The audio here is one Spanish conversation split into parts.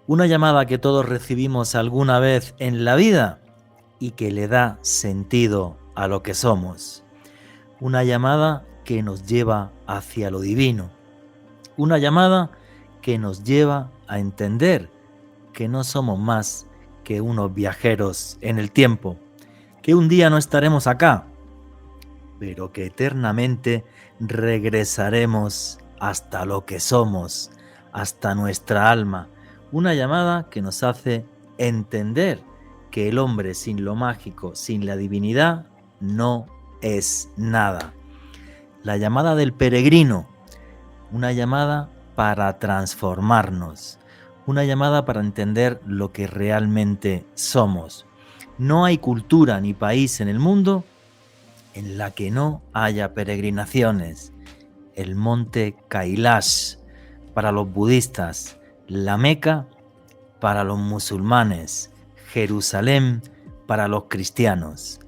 Una llamada que todos recibimos alguna vez en la vida y que le da sentido a lo que somos. Una llamada que nos lleva hacia lo divino. Una llamada que nos lleva a entender que no somos más que unos viajeros en el tiempo, que un día no estaremos acá, pero que eternamente regresaremos hasta lo que somos, hasta nuestra alma. Una llamada que nos hace entender que el hombre sin lo mágico, sin la divinidad, no es nada. La llamada del peregrino, una llamada para transformarnos, una llamada para entender lo que realmente somos. No hay cultura ni país en el mundo en la que no haya peregrinaciones. El monte Kailash para los budistas, la Meca para los musulmanes, Jerusalén para los cristianos.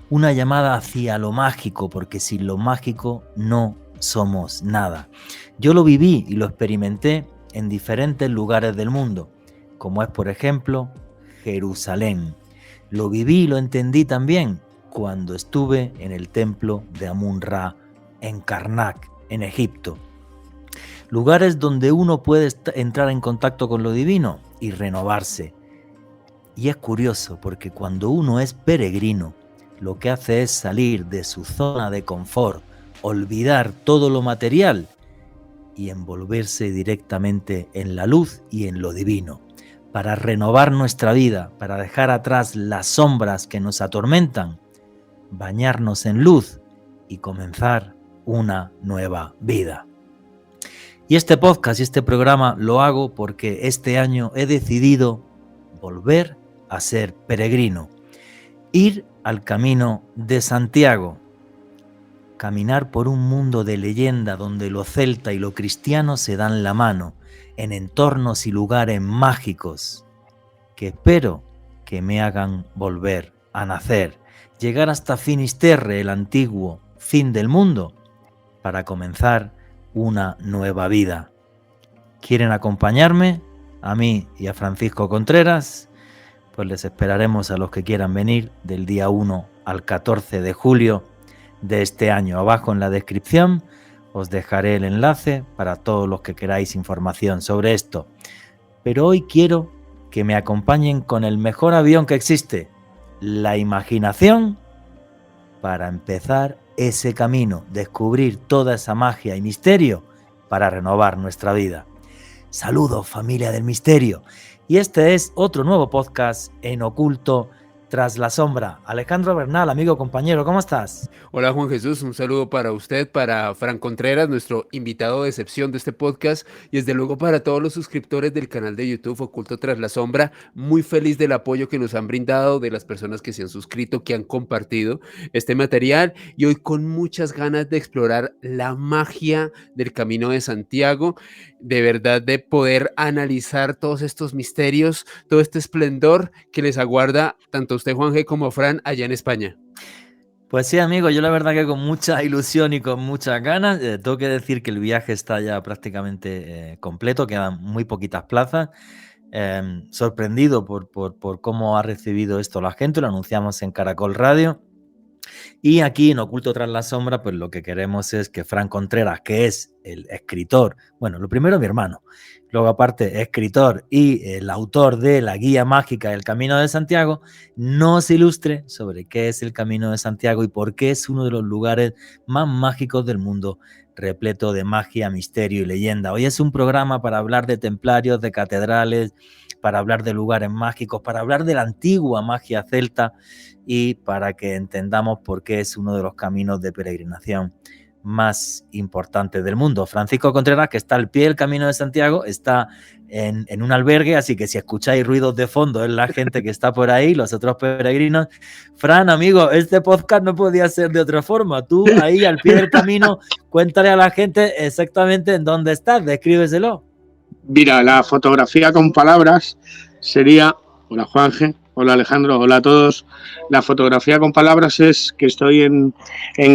Una llamada hacia lo mágico, porque sin lo mágico no somos nada. Yo lo viví y lo experimenté en diferentes lugares del mundo, como es por ejemplo Jerusalén. Lo viví y lo entendí también cuando estuve en el templo de Amun-Ra en Karnak, en Egipto. Lugares donde uno puede entrar en contacto con lo divino y renovarse. Y es curioso porque cuando uno es peregrino, lo que hace es salir de su zona de confort, olvidar todo lo material y envolverse directamente en la luz y en lo divino, para renovar nuestra vida, para dejar atrás las sombras que nos atormentan, bañarnos en luz y comenzar una nueva vida. Y este podcast y este programa lo hago porque este año he decidido volver a ser peregrino, ir al Camino de Santiago, caminar por un mundo de leyenda donde lo celta y lo cristiano se dan la mano, en entornos y lugares mágicos, que espero que me hagan volver a nacer, llegar hasta Finisterre, el antiguo fin del mundo, para comenzar una nueva vida. ¿Quieren acompañarme? A mí y a Francisco Contreras, pues les esperaremos a los que quieran venir del día 1 al 14 de julio de este año. Abajo en la descripción os dejaré el enlace para todos los que queráis información sobre esto. Pero hoy quiero que me acompañen con el mejor avión que existe, la imaginación, para empezar ese camino, descubrir toda esa magia y misterio para renovar nuestra vida. Saludos, familia del misterio. Y este es otro nuevo podcast en Oculto Tras la Sombra. Alejandro Bernal, amigo, compañero, ¿cómo estás? Hola Juan Jesús, un saludo para usted, para Fran Contreras, nuestro invitado de excepción de este podcast, y desde luego para todos los suscriptores del canal de YouTube Oculto Tras la Sombra. Muy feliz del apoyo que nos han brindado, de las personas que se han suscrito, que han compartido este material, y hoy con muchas ganas de explorar la magia del Camino de Santiago, de verdad de poder analizar todos estos misterios, todo este esplendor que les aguarda tanto a usted, Juan G., como a Fran allá en España. Pues sí, amigo, yo la verdad que con mucha ilusión y con muchas ganas. Tengo que decir que el viaje está ya prácticamente completo, quedan muy poquitas plazas. Sorprendido por cómo ha recibido esto la gente, lo anunciamos en Caracol Radio. Y aquí en Oculto Tras la Sombra, pues lo que queremos es que Fran Contreras, que es el escritor, bueno, lo primero mi hermano, luego aparte escritor y el autor de la guía mágica del Camino de Santiago, nos ilustre sobre qué es el Camino de Santiago y por qué es uno de los lugares más mágicos del mundo, repleto de magia, misterio y leyenda. Hoy es un programa para hablar de templarios, de catedrales, para hablar de lugares mágicos, para hablar de la antigua magia celta y para que entendamos por qué es uno de los caminos de peregrinación más importantes del mundo. Francisco Contreras, que está al pie del Camino de Santiago, está en un albergue, así que si escucháis ruidos de fondo es la gente que está por ahí, los otros peregrinos. Fran, amigo, este podcast no podía ser de otra forma. Tú ahí al pie del camino, cuéntale a la gente exactamente en dónde estás, descríbeselo. Mira, la fotografía con palabras sería, hola Juanje, hola Alejandro, hola a todos. La fotografía con palabras es que estoy en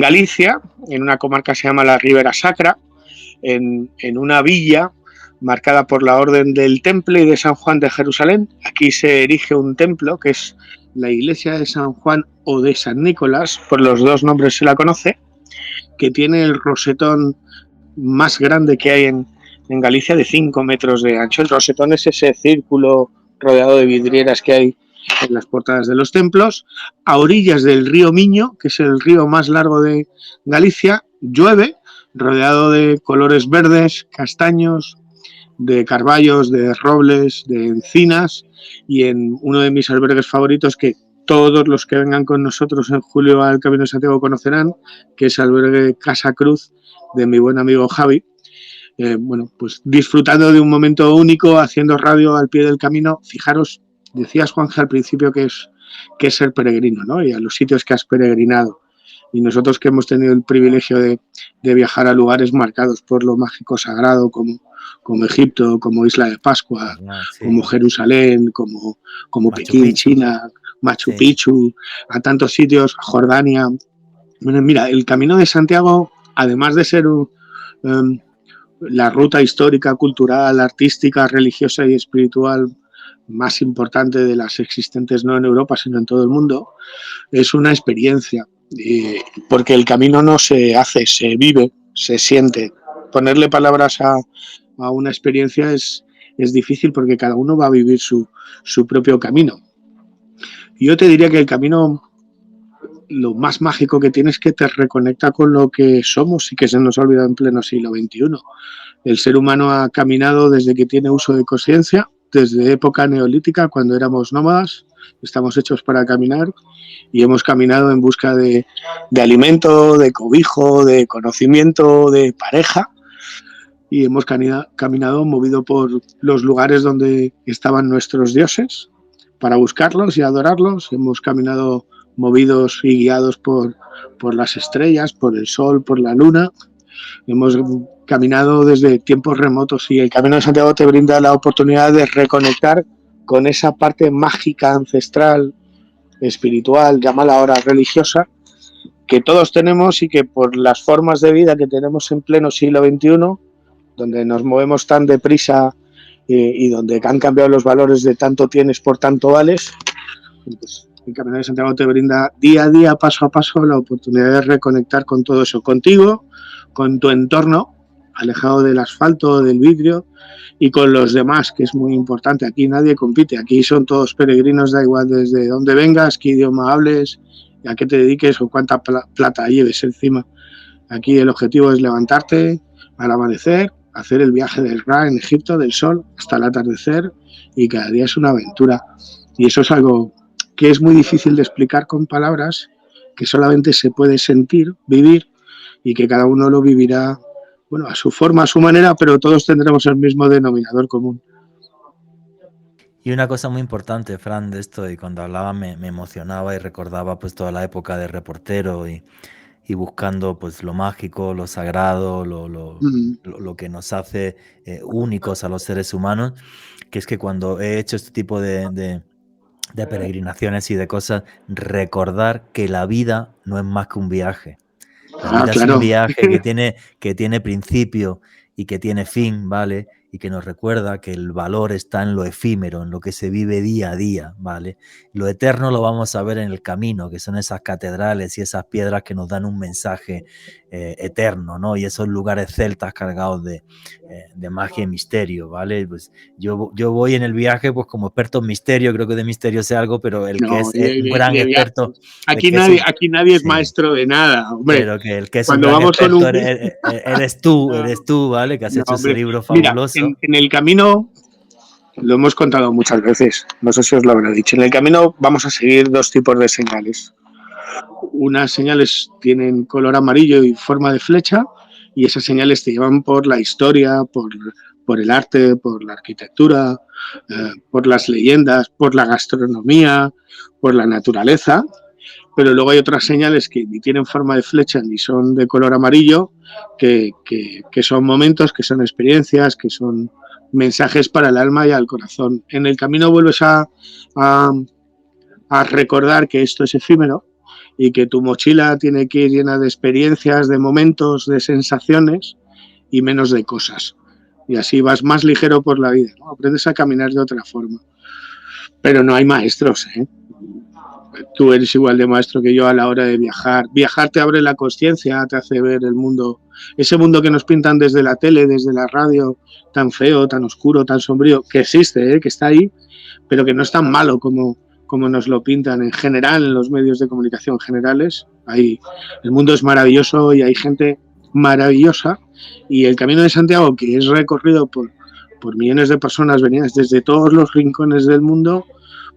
Galicia, en una comarca que se llama la Ribera Sacra, en una villa marcada por la Orden del Temple y de San Juan de Jerusalén. Aquí se erige un templo que es la iglesia de San Juan o de San Nicolás, por los dos nombres se la conoce, que tiene el rosetón más grande que hay en Galicia, de 5 metros de ancho. El rosetón es ese círculo rodeado de vidrieras que hay en las portadas de los templos. A orillas del río Miño, que es el río más largo de Galicia, llueve, rodeado de colores verdes, castaños, de carballos, de robles, de encinas, y en uno de mis albergues favoritos, que todos los que vengan con nosotros en julio al Camino de Santiago conocerán, que es el albergue Casa Cruz de mi buen amigo Javi. Bueno, pues disfrutando de un momento único, haciendo radio al pie del camino. Fijaros, decías, Juanja, al principio que es ser peregrino, ¿no? Y a los sitios que has peregrinado. Y nosotros que hemos tenido el privilegio de viajar a lugares marcados por lo mágico sagrado, como Egipto, como Isla de Pascua, sí, como Jerusalén, como Pekín, Picchu, China, Machu Picchu, a tantos sitios, a Jordania. Bueno, mira, el Camino de Santiago, además de ser la ruta histórica, cultural, artística, religiosa y espiritual más importante de las existentes, no en Europa, sino en todo el mundo, es una experiencia, porque el camino no se hace, se vive, se siente. Ponerle palabras a una experiencia es difícil, porque cada uno va a vivir su propio camino. Yo te diría que el camino, lo más mágico que tiene es que te reconecta con lo que somos y que se nos ha olvidado en pleno siglo XXI. El ser humano ha caminado desde que tiene uso de conciencia, desde época neolítica, cuando éramos nómadas, estamos hechos para caminar, y hemos caminado en busca de alimento, de cobijo, de conocimiento, de pareja, y hemos caminado movido por los lugares donde estaban nuestros dioses para buscarlos y adorarlos. Hemos caminado movidos y guiados por las estrellas, por el sol, por la luna. Hemos caminado desde tiempos remotos, y el Camino de Santiago te brinda la oportunidad de reconectar con esa parte mágica, ancestral, espiritual, llámala ahora religiosa, que todos tenemos, y que por las formas de vida que tenemos en pleno siglo XXI, donde nos movemos tan deprisa y donde han cambiado los valores de tanto tienes por tanto vales, pues el Camino de Santiago te brinda día a día, paso a paso, la oportunidad de reconectar con todo eso, contigo, con tu entorno, alejado del asfalto, del vidrio, y con los demás, que es muy importante. Aquí nadie compite, aquí son todos peregrinos, da igual desde dónde vengas, qué idioma hables, a qué te dediques o cuánta plata lleves encima. Aquí el objetivo es levantarte al amanecer, hacer el viaje del Ra en Egipto, del sol hasta el atardecer, y cada día es una aventura. Y eso es algo que es muy difícil de explicar con palabras, que solamente se puede sentir, vivir, y que cada uno lo vivirá, bueno, a su forma, a su manera, pero todos tendremos el mismo denominador común. Y una cosa muy importante, Fran, de esto, y cuando hablaba me emocionaba y recordaba pues toda la época de reportero y buscando pues lo mágico, lo sagrado, lo que nos hace únicos a los seres humanos, que es que cuando he hecho este tipo de peregrinaciones y de cosas, recordar que la vida no es más que un viaje. La vida es un viaje que tiene principio y que tiene fin, ¿vale? Y que nos recuerda que el valor está en lo efímero, en lo que se vive día a día, ¿vale? Lo eterno lo vamos a ver en el camino, que son esas catedrales y esas piedras que nos dan un mensaje eterno, ¿no? Y esos lugares celtas cargados de magia y misterio, ¿ale? Pues yo voy en el viaje pues como experto en misterio, creo que de misterio sé algo, pero el que es un gran experto... Aquí nadie es maestro de nada, hombre. Pero que el que es un gran experto eres tú, ¿vale? Que has hecho ese libro fabuloso. Mira, en el camino, lo hemos contado muchas veces, no sé si os lo habré dicho, en el camino vamos a seguir dos tipos de señales. Unas señales tienen color amarillo y forma de flecha, y esas señales te llevan por la historia, por el arte, por la arquitectura, por las leyendas, por la gastronomía, por la naturaleza. Pero luego hay otras señales que ni tienen forma de flecha ni son de color amarillo, que son momentos, que son experiencias, que son mensajes para el alma y al corazón. En el camino vuelves a recordar que esto es efímero y que tu mochila tiene que ir llena de experiencias, de momentos, de sensaciones y menos de cosas. y así vas más ligero por la vida, ¿no? Aprendes a caminar de otra forma. Pero no hay maestros, ¿eh? Tú eres igual de maestro que yo a la hora de viajar. Viajar te abre la consciencia, te hace ver el mundo, ese mundo que nos pintan desde la tele, desde la radio, tan feo, tan oscuro, tan sombrío, que existe, que está ahí, pero que no es tan malo como nos lo pintan en general en los medios de comunicación generales. El mundo es maravilloso y hay gente maravillosa, y el Camino de Santiago, que es recorrido por millones de personas venidas desde todos los rincones del mundo,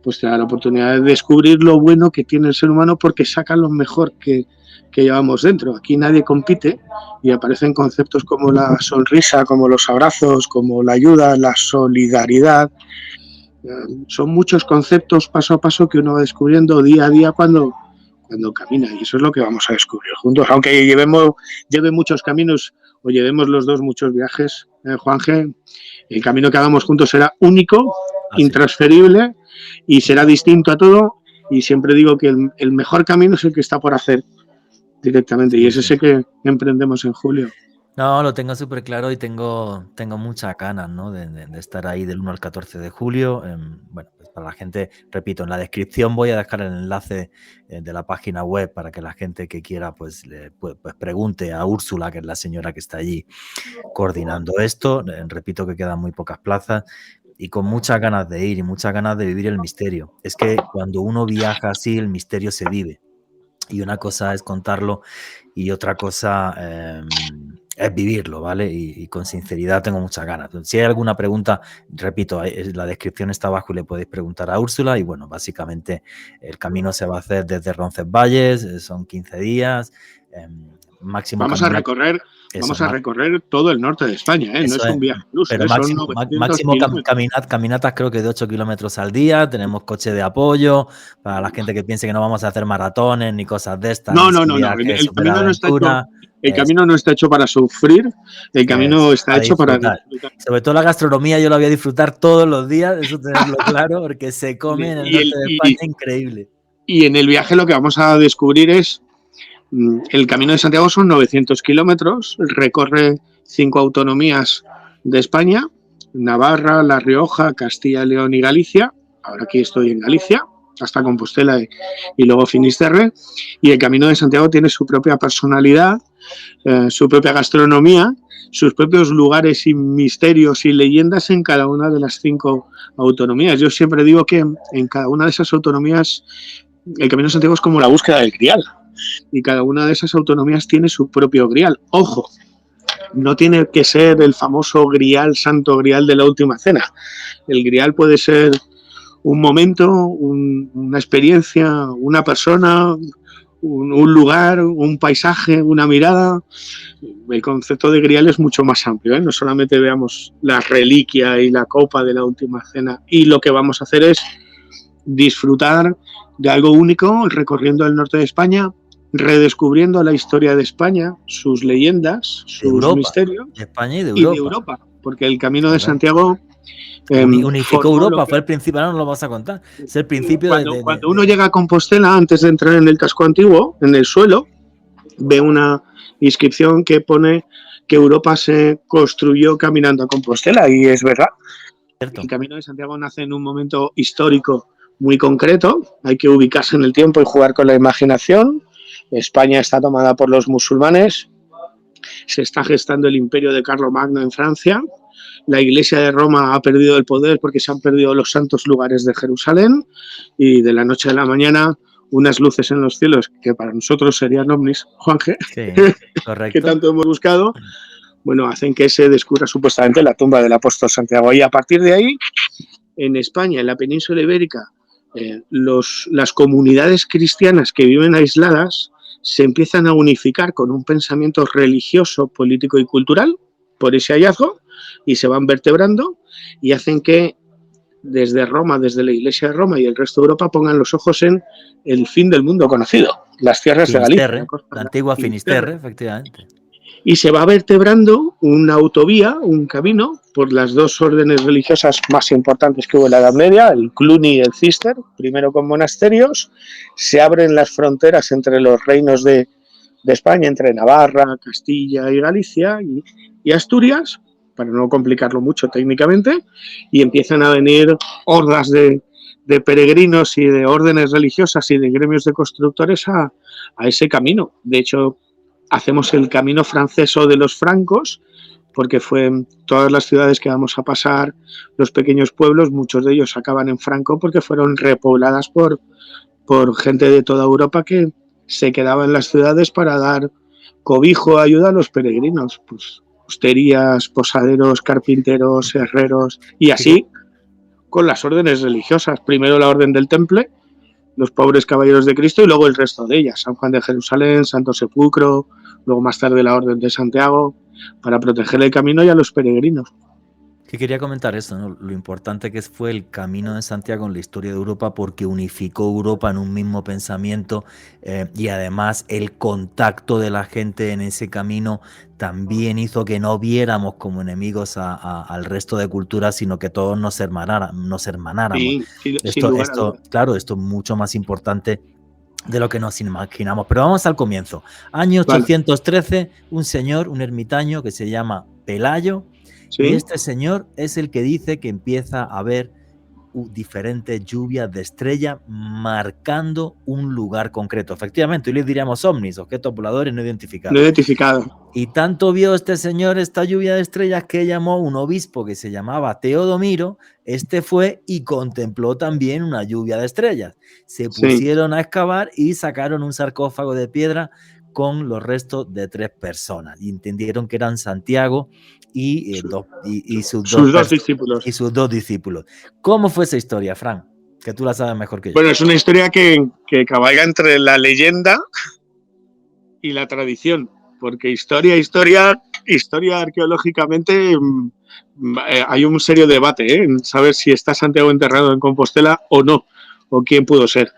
pues te da la oportunidad de descubrir lo bueno que tiene el ser humano, porque saca lo mejor que llevamos dentro. Aquí nadie compite y aparecen conceptos como la sonrisa, como los abrazos, como la ayuda, la solidaridad. Son muchos conceptos paso a paso que uno va descubriendo día a día cuando camina, y eso es lo que vamos a descubrir juntos. Aunque lleve muchos caminos o llevemos los dos muchos viajes, Juanje, el camino que hagamos juntos será único, intransferible, y será distinto a todo. Y siempre digo que el mejor camino es el que está por hacer directamente, y es ese que emprendemos en julio. No, lo tengo súper claro y tengo muchas ganas, ¿no? de estar ahí del 1 al 14 de julio. Bueno, pues para la gente, repito, en la descripción voy a dejar el enlace de la página web para que la gente que quiera pues pregunte a Úrsula, que es la señora que está allí coordinando esto. Repito que quedan muy pocas plazas y con muchas ganas de ir y muchas ganas de vivir el misterio. Es que cuando uno viaja así, el misterio se vive. Y una cosa es contarlo y otra cosa es vivirlo, ¿vale? Y con sinceridad tengo muchas ganas. Si hay alguna pregunta, repito, la descripción está abajo y le podéis preguntar a Úrsula. Y bueno, básicamente el camino se va a hacer desde Roncesvalles, son 15 días. Máximo vamos a recorrer todo el norte de España, ¿eh? No es un viaje plus, pero máximo caminatas creo que de 8 kilómetros al día. Tenemos coche de apoyo para la gente que piense que no vamos a hacer maratones ni cosas de estas. No. El camino no está hecho para sufrir, el camino está hecho para disfrutar. Sobre todo la gastronomía yo la voy a disfrutar todos los días, eso tenerlo claro, porque se come en el norte de España increíble. Y en el viaje lo que vamos a descubrir es el Camino de Santiago. Son 900 kilómetros, recorre 5 autonomías de España: Navarra, La Rioja, Castilla, León y Galicia. Ahora aquí estoy en Galicia, hasta Compostela y luego Finisterre. Y el Camino de Santiago tiene su propia personalidad, su propia gastronomía, sus propios lugares y misterios y leyendas en cada una de las 5 autonomías. Yo siempre digo que en cada una de esas autonomías el Camino de Santiago es como la búsqueda del grial, y cada una de esas autonomías tiene su propio grial. Ojo, no tiene que ser el famoso grial, santo grial de la última cena. El grial puede ser un momento, una experiencia, una persona, un lugar, un paisaje, una mirada. El concepto de grial es mucho más amplio, ¿eh? No solamente veamos la reliquia y la copa de la última cena, y lo que vamos a hacer es disfrutar de algo único recorriendo el norte de España, redescubriendo la historia de España, sus leyendas, sus misterios, de España y de Europa, porque el Camino de Santiago unificó Europa, fue el principio. Ahora no lo vas a contar, es el principio. Cuando uno llega a Compostela, antes de entrar en el casco antiguo, en el suelo ve una inscripción que pone que Europa se construyó caminando a Compostela, y es verdad. Cierto. El Camino de Santiago nace en un momento histórico muy concreto, hay que ubicarse en el tiempo y jugar con la imaginación. España está tomada por los musulmanes, se está gestando el imperio de Carlomagno en Francia, la Iglesia de Roma ha perdido el poder porque se han perdido los santos lugares de Jerusalén, y de la noche a la mañana unas luces en los cielos, que para nosotros serían ovnis, Juanje, sí, correcto, que tanto hemos buscado, bueno, hacen que se descubra supuestamente la tumba del apóstol Santiago. Y a partir de ahí, en España, en la península ibérica, las comunidades cristianas que viven aisladas se empiezan a unificar con un pensamiento religioso, político y cultural por ese hallazgo, y se van vertebrando y hacen que desde Roma, desde la Iglesia de Roma y el resto de Europa, pongan los ojos en el fin del mundo conocido, las tierras de Galicia. La antigua Finisterre, efectivamente. Y se va vertebrando una autovía, un camino, por las 2 órdenes religiosas más importantes que hubo en la Edad Media, el Cluny y el Cister, primero con monasterios. Se abren las fronteras entre los reinos de España, entre Navarra, Castilla y Galicia y Asturias, para no complicarlo mucho técnicamente, y empiezan a venir hordas de peregrinos y de órdenes religiosas y de gremios de constructores a ese camino. De hecho, hacemos el camino francés o de los francos, porque fue todas las ciudades que vamos a pasar, los pequeños pueblos, muchos de ellos acaban en franco porque fueron repobladas por gente de toda Europa que se quedaba en las ciudades para dar cobijo, ayuda a los peregrinos, pues hosterías, posaderos, carpinteros, herreros, y así con las órdenes religiosas. Primero la orden del Temple, los pobres caballeros de Cristo, y luego el resto de ellas, San Juan de Jerusalén, Santo Sepulcro, luego más tarde la orden de Santiago, para proteger el camino y a los peregrinos. Que quería comentar esto, ¿no? Lo importante que fue el Camino de Santiago en la historia de Europa, porque unificó Europa en un mismo pensamiento, y además el contacto de la gente en ese camino también hizo que no viéramos como enemigos al resto de culturas, sino que todos nos hermanáramos. Sí, sin lugar a dudas. Claro, esto es mucho más importante de lo que nos imaginamos. Pero vamos al comienzo. Año 813, un señor, un ermitaño que se llama Pelayo. ¿Sí? Y este señor es el que dice que empieza a haber diferentes lluvias de estrellas marcando un lugar concreto. Efectivamente, hoy les diríamos ovnis, objetos voladores no identificados. No identificados. Y tanto vio este señor esta lluvia de estrellas que llamó un obispo que se llamaba Teodomiro. Este fue y contempló también una lluvia de estrellas. Se pusieron a excavar y sacaron un sarcófago de piedra con los restos de 3 personas. Y entendieron que eran Santiago y sus dos discípulos. ¿Cómo fue esa historia, Fran? Que tú la sabes mejor que yo. Bueno, es una historia que cabalga entre la leyenda y la tradición, porque historia arqueológicamente hay un serio debate en saber si está Santiago enterrado en Compostela o no, o quién pudo ser.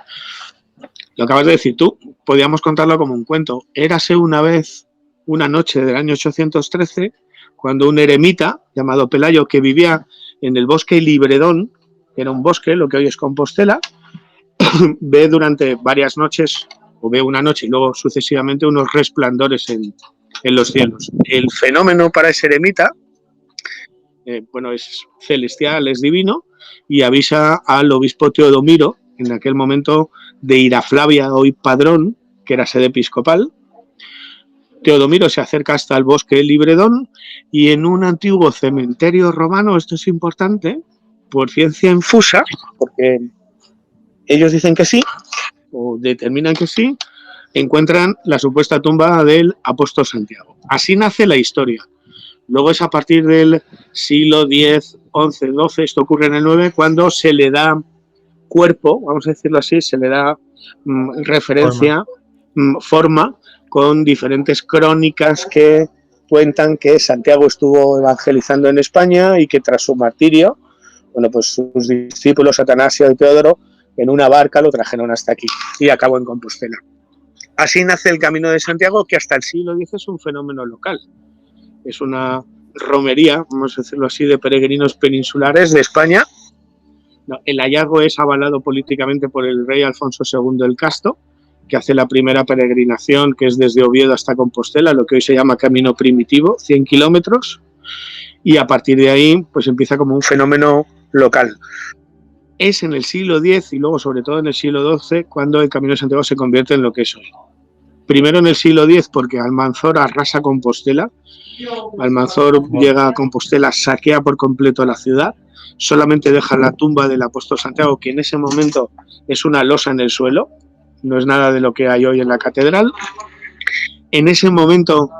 Lo acabas de decir tú, podíamos contarlo como un cuento. Érase una vez, una noche del año 813, cuando un eremita llamado Pelayo, que vivía en el bosque Libredón, que era un bosque, lo que hoy es Compostela, ve durante varias noches, o ve una noche y luego sucesivamente unos resplandores en los cielos. El fenómeno para ese eremita, es celestial, es divino, y avisa al obispo Teodomiro, en aquel momento de Iraflavia, hoy Padrón, que era sede episcopal. Teodomiro se acerca hasta el bosque Libredón y en un antiguo cementerio romano, esto es importante, por ciencia infusa, porque ellos dicen que sí, o determinan que sí, encuentran la supuesta tumba del apóstol Santiago. Así nace la historia. Luego es a partir del siglo X, XI, XII, esto ocurre en el IX, cuando se le da cuerpo, vamos a decirlo así, se le da referencia, forma, con diferentes crónicas que cuentan que Santiago estuvo evangelizando en España y que tras su martirio, pues sus discípulos Atanasio y Teodoro en una barca lo trajeron hasta aquí y acabó en Compostela. Así nace el Camino de Santiago, que hasta el siglo X es un fenómeno local. Es una romería, vamos a decirlo así, de peregrinos peninsulares de España. El hallazgo es avalado políticamente por el rey Alfonso II el Casto, que hace la primera peregrinación, que es desde Oviedo hasta Compostela, lo que hoy se llama Camino Primitivo, 100 kilómetros, y a partir de ahí pues empieza como un fenómeno local. Es en el siglo X y luego sobre todo en el siglo XII cuando el Camino de Santiago se convierte en lo que es hoy. Primero en el siglo X porque Almanzor arrasa Compostela. Almanzor llega a Compostela, saquea por completo la ciudad, solamente deja la tumba del apóstol Santiago, que en ese momento es una losa en el suelo, no es nada de lo que hay hoy en la catedral. En ese momento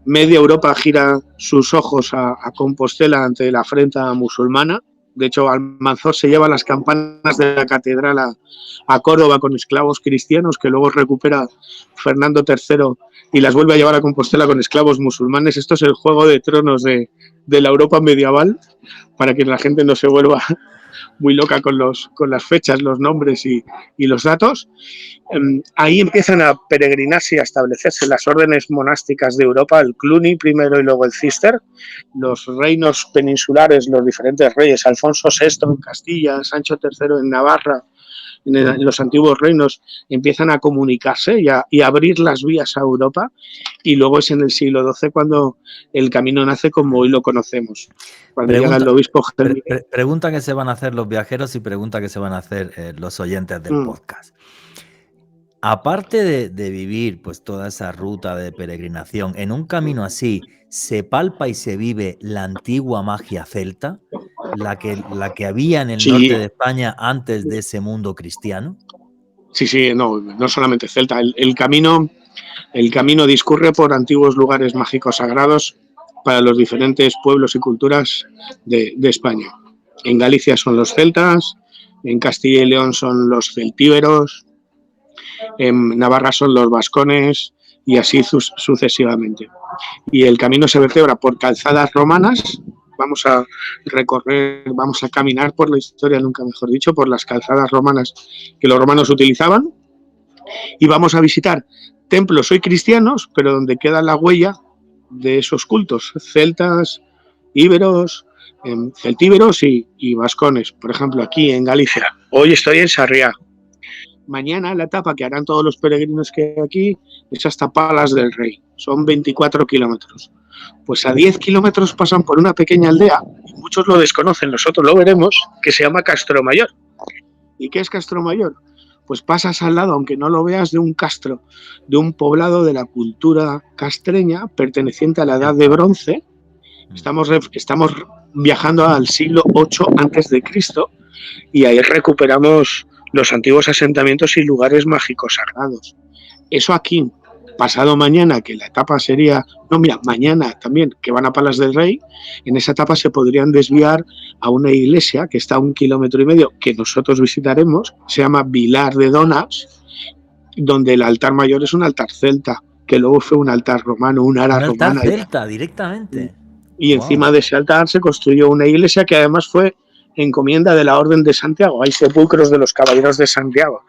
media Europa gira sus ojos a Compostela ante la afrenta musulmana. De hecho, Almanzor se lleva las campanas de la catedral a Córdoba con esclavos cristianos que luego recupera Fernando III y las vuelve a llevar a Compostela con esclavos musulmanes. Esto es el Juego de Tronos de la Europa medieval, para que la gente no se vuelva muy loca con las fechas, los nombres y los datos. Ahí empiezan a peregrinarse y a establecerse las órdenes monásticas de Europa, el Cluny primero y luego el Cister, los reinos peninsulares, los diferentes reyes, Alfonso VI en Castilla, Sancho III en Navarra en los antiguos reinos, empiezan a comunicarse y a abrir las vías a Europa, y luego es en el siglo XII cuando el camino nace como hoy lo conocemos. Cuando llega el obispo Gelmírez. Pregunta que se van a hacer los viajeros y pregunta que se van a hacer los oyentes del podcast. Aparte de vivir pues toda esa ruta de peregrinación, en un camino así, ¿se palpa y se vive la antigua magia celta? La que había en el norte de España antes de ese mundo cristiano. Sí, no solamente celta. El camino discurre por antiguos lugares mágicos sagrados para los diferentes pueblos y culturas de España. En Galicia son los celtas, en Castilla y León son los celtíberos, en Navarra son los vascones y así sucesivamente. Y el camino se vertebra por calzadas romanas. Vamos a caminar por la historia, nunca mejor dicho, por las calzadas romanas que los romanos utilizaban, y vamos a visitar templos hoy cristianos, pero donde queda la huella de esos cultos, celtas, íberos, celtíberos y vascones. Por ejemplo, aquí en Galicia, hoy estoy en Sarriá. Mañana la etapa que harán todos los peregrinos que hay aquí es hasta Palas del Rey. Son 24 kilómetros. Pues a 10 kilómetros pasan por una pequeña aldea, y muchos lo desconocen, nosotros lo veremos, que se llama Castromayor. ¿Y qué es Castromayor? Pues pasas al lado, aunque no lo veas, de un castro, de un poblado de la cultura castreña perteneciente a la Edad de Bronce. Estamos viajando al siglo VIII a.C. y ahí recuperamos los antiguos asentamientos y lugares mágicos sagrados. Eso aquí, pasado mañana, que la etapa sería... mañana también, que van a Palas del Rey, en esa etapa se podrían desviar a una iglesia que está a 1,5 kilómetros, que nosotros visitaremos, se llama Vilar de Donas, donde el altar mayor es un altar celta, que luego fue un altar romano, un ara romana. Un altar celta, directamente. Y encima de ese altar se construyó una iglesia que además fue encomienda de la Orden de Santiago. Hay sepulcros de los caballeros de Santiago.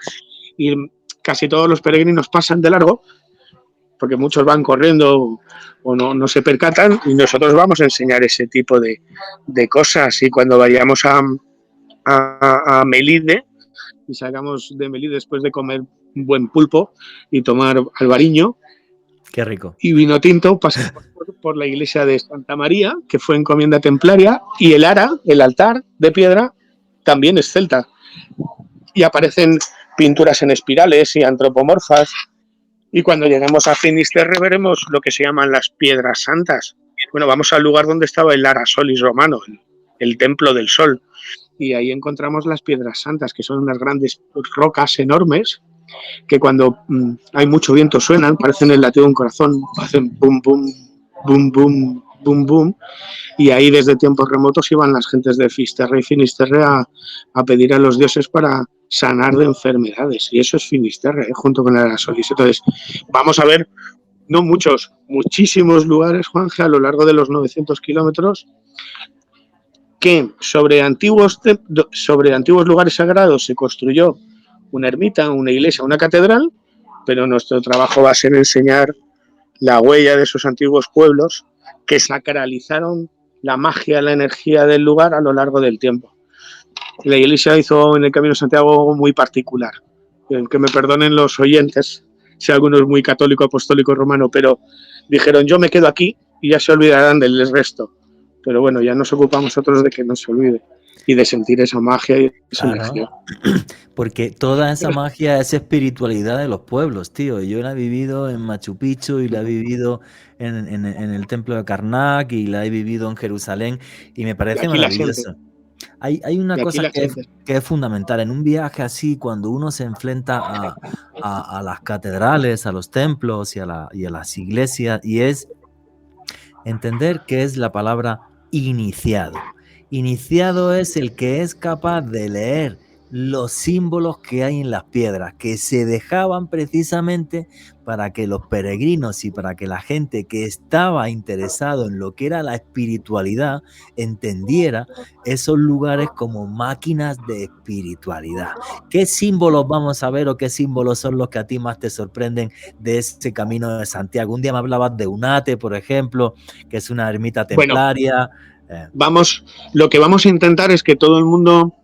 Y casi todos los peregrinos pasan de largo, porque muchos van corriendo o no se percatan, y nosotros vamos a enseñar ese tipo de cosas. Y cuando vayamos a Melide, y salgamos de Melide después de comer un buen pulpo y tomar albariño, qué rico, y vino tinto, pasamos por la iglesia de Santa María, que fue encomienda templaria, y el ara, el altar de piedra, también es celta. Y aparecen pinturas en espirales y antropomorfas. Y cuando lleguemos a Finisterre veremos lo que se llaman las piedras santas. Bueno, vamos al lugar donde estaba el Ara Solis romano, el templo del sol. Y ahí encontramos las piedras santas, que son unas grandes rocas enormes, que cuando hay mucho viento suenan, parecen el latido de un corazón, hacen bum, bum, bum, bum, bum, bum. Y ahí desde tiempos remotos iban las gentes de Fisterre y Finisterre a pedir a los dioses para sanar de enfermedades, y eso es Finisterre, junto con el Ara Solis. Entonces, vamos a ver, no muchos, muchísimos lugares, Juanje, a lo largo de los 900 kilómetros, que sobre antiguos lugares sagrados se construyó una ermita, una iglesia, una catedral, pero nuestro trabajo va a ser enseñar la huella de esos antiguos pueblos que sacralizaron la magia, la energía del lugar a lo largo del tiempo. La iglesia hizo en el Camino de Santiago algo muy particular. Que me perdonen los oyentes, si alguno es muy católico, apostólico, romano, pero dijeron, yo me quedo aquí y ya se olvidarán del resto. Pero bueno, ya nos ocupamos nosotros de que no se olvide y de sentir esa magia y esa energía. Porque toda esa magia, esa espiritualidad de los pueblos, tío. Yo la he vivido en Machu Picchu y la he vivido en el templo de Karnak y la he vivido en Jerusalén y me parece maravilloso. Hay una cosa que es fundamental en un viaje así, cuando uno se enfrenta a las catedrales, a los templos y a las iglesias, y es entender qué es la palabra iniciado. Iniciado es el que es capaz de leer los símbolos que hay en las piedras, que se dejaban precisamente para que los peregrinos y para que la gente que estaba interesado en lo que era la espiritualidad entendiera esos lugares como máquinas de espiritualidad. ¿Qué símbolos vamos a ver o qué símbolos son los que a ti más te sorprenden de ese Camino de Santiago? Un día me hablabas de Unate, por ejemplo, que es una ermita templaria. Lo que vamos a intentar es que todo el mundo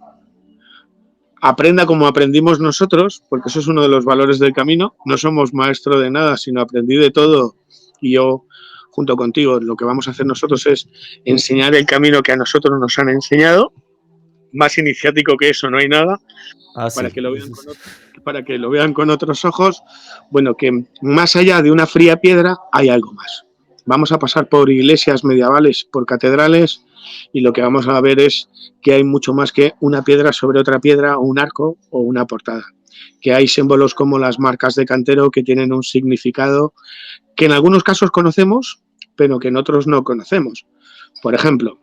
aprenda como aprendimos nosotros, porque eso es uno de los valores del camino. No somos maestro de nada, sino aprendí de todo, y yo, junto contigo, lo que vamos a hacer nosotros es enseñar el camino que a nosotros nos han enseñado. Más iniciático que eso no hay nada, para que lo vean con otros ojos. Bueno, que más allá de una fría piedra hay algo más. Vamos a pasar por iglesias medievales, por catedrales, y lo que vamos a ver es que hay mucho más que una piedra sobre otra piedra, o un arco o una portada. Que hay símbolos como las marcas de cantero que tienen un significado que en algunos casos conocemos, pero que en otros no conocemos. Por ejemplo,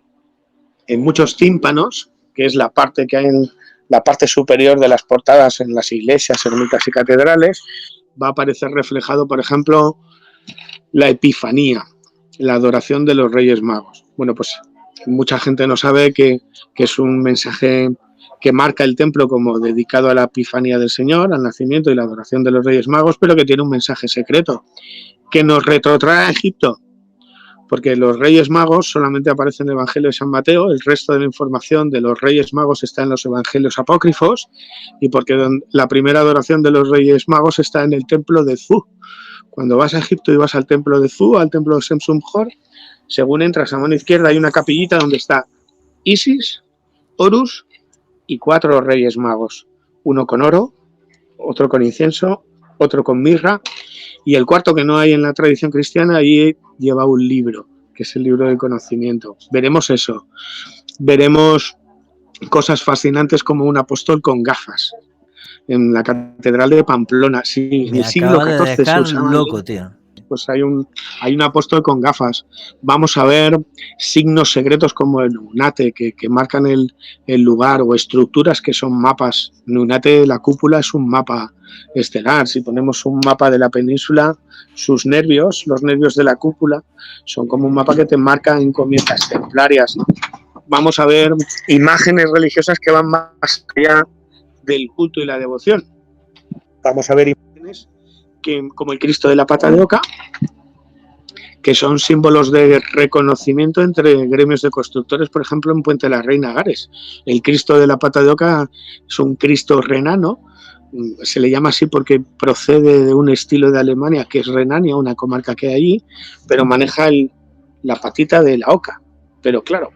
en muchos tímpanos, que es la parte que hay en la parte superior de las portadas en las iglesias, ermitas y catedrales, va a aparecer reflejado, por ejemplo, la Epifanía, la adoración de los Reyes Magos. Bueno, pues mucha gente no sabe que es un mensaje que marca el templo como dedicado a la Epifanía del Señor, al nacimiento y la adoración de los Reyes Magos, pero que tiene un mensaje secreto, que nos retrotrae a Egipto, porque los Reyes Magos solamente aparecen en el Evangelio de San Mateo, el resto de la información de los Reyes Magos está en los Evangelios apócrifos, y porque la primera adoración de los Reyes Magos está en el templo de Zu. Cuando vas a Egipto y vas al templo de Zu, al templo de Semsumhor, según entras a mano izquierda hay una capillita donde está Isis, Horus y 4 Reyes Magos, uno con oro, otro con incienso, otro con mirra, y el cuarto, que no hay en la tradición cristiana, ahí lleva un libro, que es el libro del conocimiento. Veremos eso. Veremos cosas fascinantes como un apóstol con gafas en la catedral de Pamplona. Sí, en el siglo XIV se usaba loco, tío. Pues hay un apóstol con gafas. Vamos a ver signos secretos como el Nunate, que marcan el lugar, o estructuras que son mapas. Nunate, la cúpula, es un mapa estelar. Si ponemos un mapa de la península, sus nervios, los nervios de la cúpula, son como un mapa que te marca encomiendas templarias, ¿no? Vamos a ver imágenes religiosas que van más allá del culto y la devoción. Vamos a ver imágenes como el Cristo de la Pata de Oca, que son símbolos de reconocimiento entre gremios de constructores, por ejemplo, en Puente de la Reina, Gares. El Cristo de la Pata de Oca es un Cristo renano, se le llama así porque procede de un estilo de Alemania, que es Renania, una comarca que hay allí, pero maneja la patita de la oca. Pero claro,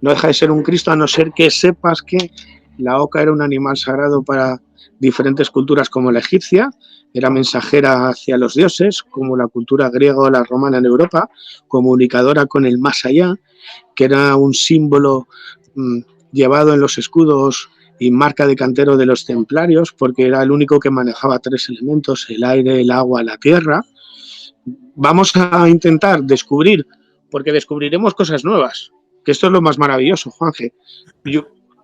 no deja de ser un Cristo, a no ser que sepas que la oca era un animal sagrado para diferentes culturas como la egipcia, era mensajera hacia los dioses, como la cultura griega o la romana en Europa, comunicadora con el más allá, que era un símbolo llevado en los escudos y marca de cantero de los templarios, porque era el único que manejaba 3 elementos, el aire, el agua, la tierra. Vamos a intentar descubrir, porque descubriremos cosas nuevas, que esto es lo más maravilloso, Juanje.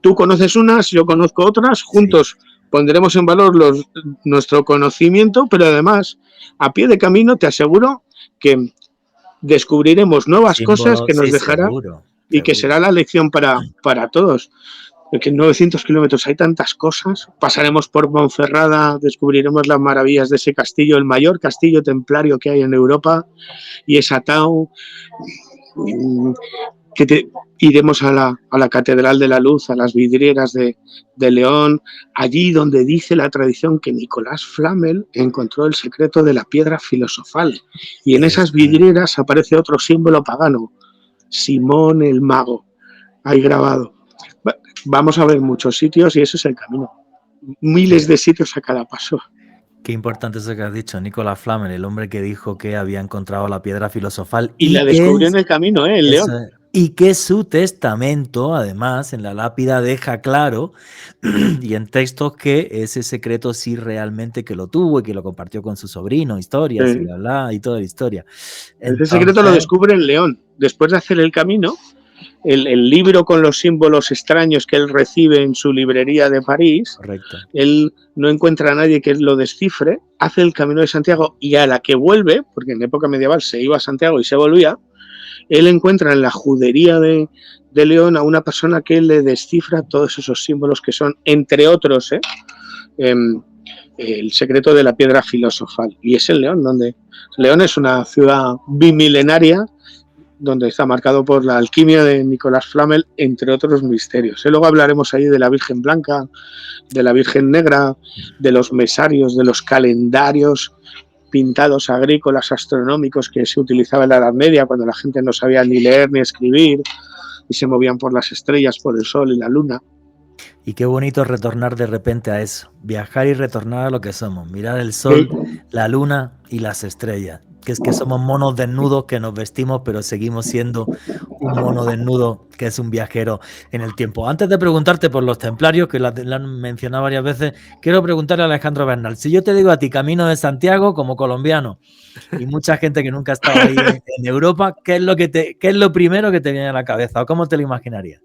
Tú conoces unas, yo conozco otras, juntos pondremos en valor nuestro conocimiento, pero además, a pie de camino, te aseguro que descubriremos nuevas cosas que nos dejará y que será la lección para todos. Porque en 900 kilómetros hay tantas cosas. Pasaremos por Ponferrada, descubriremos las maravillas de ese castillo, el mayor castillo templario que hay en Europa, y esa Tau. Iremos a la Catedral de la Luz, a las vidrieras de León, allí donde dice la tradición que Nicolás Flamel encontró el secreto de la piedra filosofal. Y en esas vidrieras aparece otro símbolo pagano, Simón el Mago, ahí grabado. Vamos a ver muchos sitios y ese es el camino. Miles de sitios a cada paso. Qué importante eso que has dicho, Nicolás Flamel, el hombre que dijo que había encontrado la piedra filosofal. Y la descubrió en el camino, el León. Y que su testamento, además, en la lápida deja claro, y en textos, que ese secreto sí realmente que lo tuvo y que lo compartió con su sobrino, historias, sí, y toda la historia. Entonces, ese secreto lo descubre en León. Después de hacer el camino, el libro con los símbolos extraños que él recibe en su librería de París, correcto, él no encuentra a nadie que lo descifre, hace el Camino de Santiago, y a la que vuelve, porque en época medieval se iba a Santiago y se volvía, él encuentra en la judería de León a una persona que le descifra todos esos símbolos que son, entre otros, el secreto de la piedra filosofal. Y es en León, donde León es una ciudad bimilenaria donde está marcado por la alquimia de Nicolás Flamel, entre otros misterios. Y luego hablaremos ahí de la Virgen Blanca, de la Virgen Negra, de los mesarios, de los calendarios pintados agrícolas, astronómicos que se utilizaba en la Edad Media, cuando la gente no sabía ni leer ni escribir y se movían por las estrellas, por el sol y la luna. Y qué bonito retornar de repente a eso, viajar y retornar a lo que somos, mirar el sol, la luna y las estrellas, que es que somos monos desnudos que nos vestimos, pero seguimos siendo un mono desnudo que es un viajero en el tiempo. Antes de preguntarte por los templarios, que la han mencionado varias veces, quiero preguntarle a Alejandro Bernal, si yo te digo a ti Camino de Santiago como colombiano y mucha gente que nunca ha estado ahí en Europa, ¿qué es lo primero que te viene a la cabeza o cómo te lo imaginarías?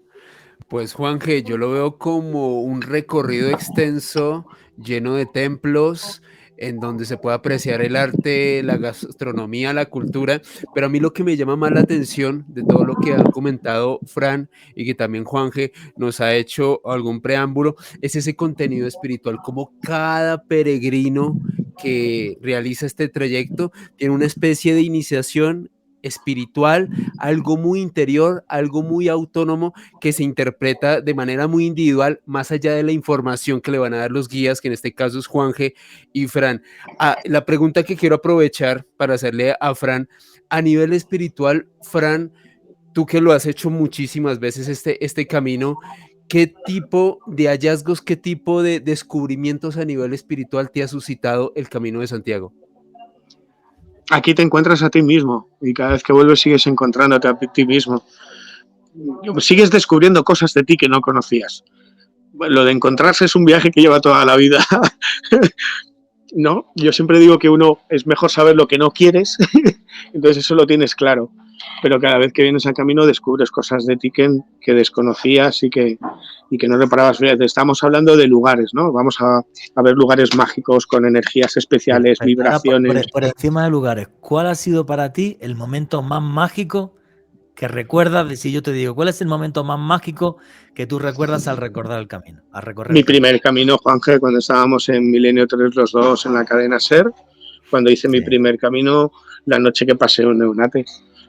Pues Juanje, yo lo veo como un recorrido extenso, lleno de templos, en donde se puede apreciar el arte, la gastronomía, la cultura, pero a mí lo que me llama más la atención de todo lo que ha comentado Fran y que también Juanje nos ha hecho algún preámbulo, es ese contenido espiritual, como cada peregrino que realiza este trayecto tiene una especie de iniciación espiritual, algo muy interior, algo muy autónomo que se interpreta de manera muy individual, más allá de la información que le van a dar los guías, que en este caso es Juanje y Fran. La pregunta que quiero aprovechar para hacerle a Fran, a nivel espiritual, Fran, tú que lo has hecho muchísimas veces este camino, ¿qué tipo de hallazgos, qué tipo de descubrimientos a nivel espiritual te ha suscitado el Camino de Santiago? Aquí te encuentras a ti mismo y cada vez que vuelves sigues encontrándote a ti mismo. Sigues descubriendo cosas de ti que no conocías. Bueno, lo de encontrarse es un viaje que lleva toda la vida. No, yo siempre digo que uno es mejor saber lo que no quieres, entonces eso lo tienes claro. Pero cada vez que vienes al camino descubres cosas de ti que desconocías y que no reparabas. Estamos hablando de lugares, ¿no? Vamos a ver lugares mágicos con energías especiales, vibraciones. Por encima de lugares, ¿cuál ha sido para ti el momento más mágico que recuerdas? Si yo te digo, ¿cuál es el momento más mágico que tú recuerdas al recordar el camino? A recorrer Mi primer camino, Juanje, cuando estábamos en Milenio 3 los dos en la cadena SER, cuando hice mi primer camino, la noche que pasé en Eunate.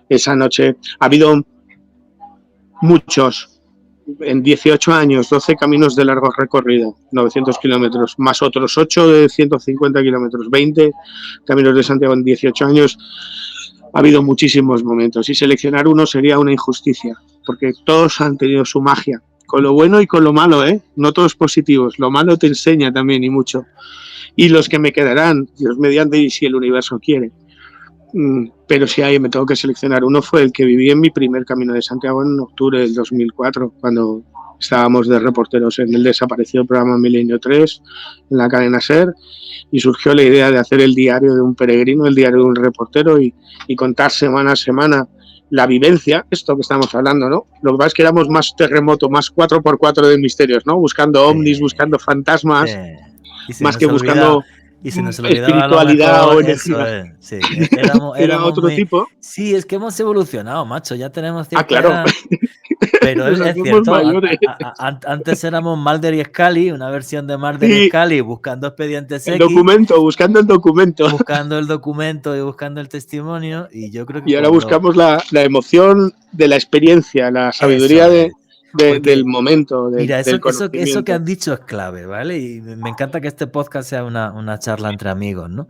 Esa noche ha habido muchos, en 18 años, 12 caminos de largo recorrido, 900 kilómetros, más otros 8 de 150 kilómetros, 20 caminos de Santiago en 18 años. Ha habido muchísimos momentos y seleccionar uno sería una injusticia, porque todos han tenido su magia, con lo bueno y con lo malo, ¿eh? No todos positivos, lo malo te enseña también y mucho. Y los que me quedarán, Dios mediante y si el universo quiere. Pero si ahí me tengo que seleccionar uno, fue el que viví en mi primer Camino de Santiago en octubre del 2004, cuando estábamos de reporteros en el desaparecido programa Milenio 3, en la cadena SER, y surgió la idea de hacer el diario de un peregrino, el diario de un reportero, y contar semana a semana la vivencia, esto que estamos hablando, ¿no? Lo que pasa es que éramos más terremoto, más 4x4 de misterios, ¿no? Buscando ovnis, buscando fantasmas, más que buscando... Y se nos olvidaba espiritualidad mejor, o energía. Eso es, sí, éramos otro muy... tipo. Sí, es que hemos evolucionado, macho, ya tenemos cierta claro. edad. Pero es cierto, antes éramos Mulder y Scully, una versión de Mulder y Scully buscando expedientes X. Buscando el documento. Buscando el documento y buscando el testimonio. Y yo creo que. Y ahora buscamos la emoción de la experiencia, la sabiduría del momento. Mira, eso que has dicho es clave, ¿vale? Y me encanta que este podcast sea una charla entre amigos, ¿no?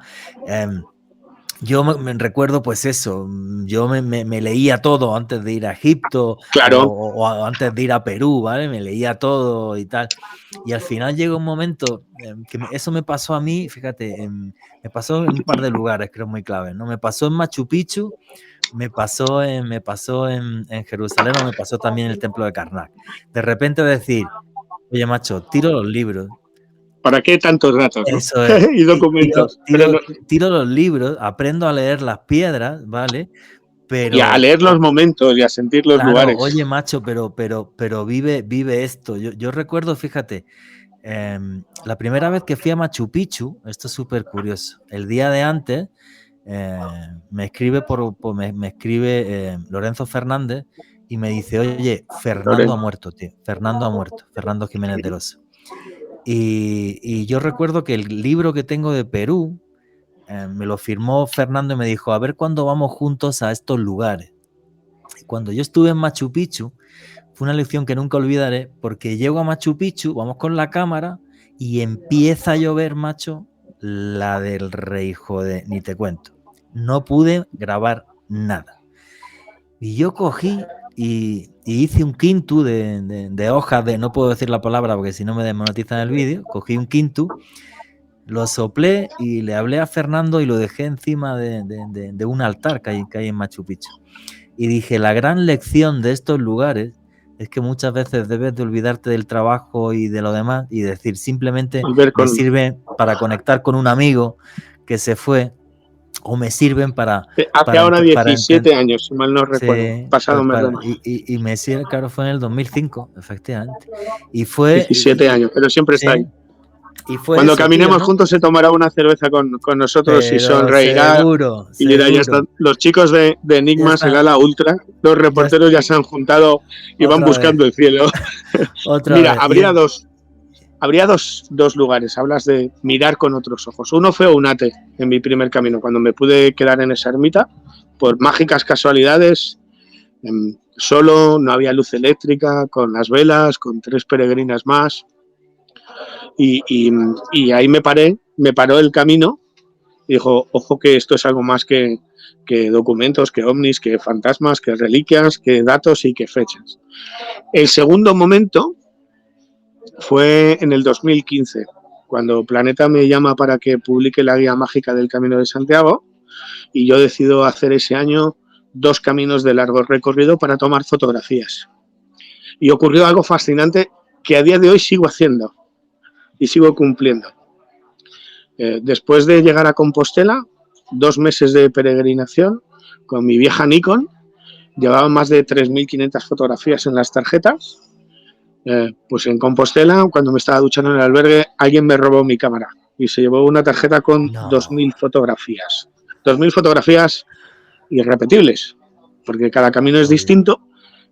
Yo me recuerdo, pues eso, yo me leía todo antes de ir a Egipto, claro. o antes de ir a Perú, ¿vale? Me leía todo y tal. Y al final llega un momento que eso me pasó a mí, fíjate, me pasó en un par de lugares, creo muy clave, ¿no? Me pasó en Machu Picchu, me pasó en Jerusalén, o me pasó también en el templo de Karnak. De repente decir, oye, macho, tiro los libros. ¿Para qué tantos datos? ¿no? Eso es. Y documentos. Tiro los libros, aprendo a leer las piedras, ¿vale? Pero, y a leer los momentos y a sentir los lugares. Oye, macho, pero vive esto. Yo recuerdo, fíjate, la primera vez que fui a Machu Picchu, esto es súper curioso, el día de antes me escribe Lorenzo Fernández y me dice, oye, Fernando ha muerto, tío. Fernando ha muerto, Fernando Jiménez del Oso. Y yo recuerdo que el libro que tengo de Perú me lo firmó Fernando y me dijo, a ver cuándo vamos juntos a estos lugares. Cuando yo estuve en Machu Picchu, fue una lección que nunca olvidaré, porque llego a Machu Picchu, vamos con la cámara y empieza a llover, macho, la del rey, joder, ni te cuento. No pude grabar nada. Y yo cogí y hice un quintu de hojas de, no puedo decir la palabra porque si no me desmonetizan el vídeo, cogí un quintu, lo soplé y le hablé a Fernando y lo dejé encima de un altar que hay en Machu Picchu. Y dije, la gran lección de estos lugares es que muchas veces debes de olvidarte del trabajo y de lo demás y decir, simplemente me sirve para conectar con un amigo que se fue, o me sirven para... Hace ahora 17 años, si mal no recuerdo, sí, pasado mes de mayo. Y me sirve, claro, fue en el 2005, efectivamente. Y fue... 17 años, pero siempre está ahí. Y fue cuando eso, caminemos tío, ¿no? juntos se tomará una cerveza con nosotros pero y sonreirá. seguro, y dirá, ya están, los chicos de Enigmas, el ala ultra, los reporteros ya se han juntado y van buscando el cielo. Mira, habría dos lugares. Hablas de mirar con otros ojos. Uno fue Ounate, en mi primer camino, cuando me pude quedar en esa ermita, por mágicas casualidades, solo, no había luz eléctrica, con las velas, con 3 peregrinas más. Y ahí me paró el camino y dijo, ojo que esto es algo más que documentos, que ovnis, que fantasmas, que reliquias, que datos y que fechas. El segundo momento fue en el 2015, cuando Planeta me llama para que publique la guía mágica del Camino de Santiago y yo decido hacer ese año 2 caminos de largo recorrido para tomar fotografías. Y ocurrió algo fascinante que a día de hoy sigo haciendo y sigo cumpliendo. Después de llegar a Compostela, 2 meses de peregrinación con mi vieja Nikon, llevaba más de 3.500 fotografías en las tarjetas. Pues en Compostela, cuando me estaba duchando en el albergue, alguien me robó mi cámara y se llevó una tarjeta con 2.000 fotografías. 2.000 fotografías irrepetibles, porque cada camino es distinto